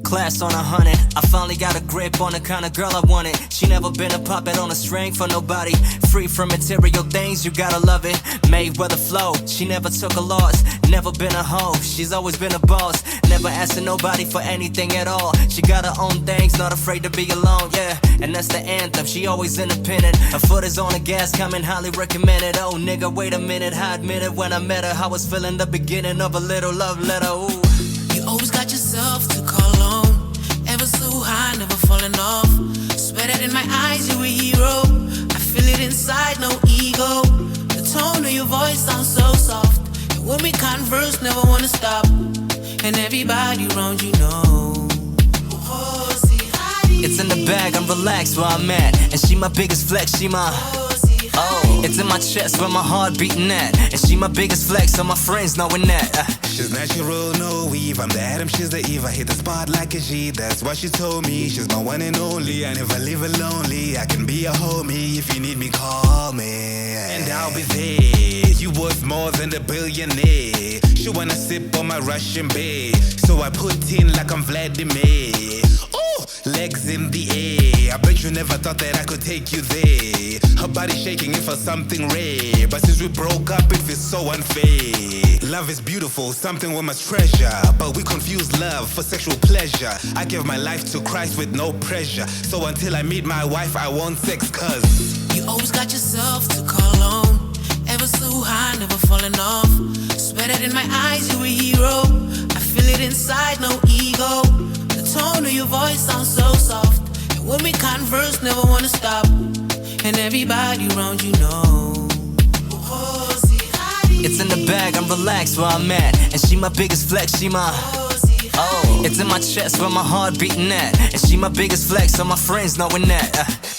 class on 100. I finally got a grip on the kind of girl I wanted. She never been a puppet on a string for nobody. Free from material things, you gotta love it. Made with a flow, she never took a loss. Never been a hoe, she's always been a boss. Never asking nobody for anything at all. She got her own things, not afraid to be alone, yeah. And that's the anthem, she always independent. Her foot is on the gas, coming highly recommended. Oh nigga, wait a minute, I admit it when I met her. I was feeling the beginning of a little love letter, ooh. You always got yourself to call on. Ever so high, never falling off. Swear that in my eyes you a hero. I feel it inside, no ego. The tone of your voice sounds so soft. And when we converse, never wanna stop. And everybody around you know. It's in the bag, I'm relaxed where I'm at. And she my biggest flex, she my it's in my chest where my heart beating at. And she my biggest flex, so my friends knowing that She's natural, no weave. I'm the Adam, she's the Eve. I hit the spot like a G, that's what she told me. She's my one and only, I never leave her lonely. I can be a homie, if you need me, call me. And I'll be there, you worth more than a billionaire. She wanna sip on my Russian bay, so I put in like I'm Vladimir. Oh, legs in the air, I bet you never thought that I could take you there. Her body shaking it for something rare, but since we broke up it feels so unfair. Love is beautiful, something we must treasure, but we confuse love for sexual pleasure. I give my life to Christ with no pressure, so until I meet my wife I want sex cause you always got yourself to call on. Ever so high, never falling off. Swear that in my eyes you a hero. I feel it inside, no ego. The tone of your voice sounds so soft. And when we converse, never wanna stop. And everybody around you know. It's in the bag, I'm relaxed where I'm at. And she my biggest flex, she my it's in my chest where my heart beating at. And she my biggest flex, so my friends knowing that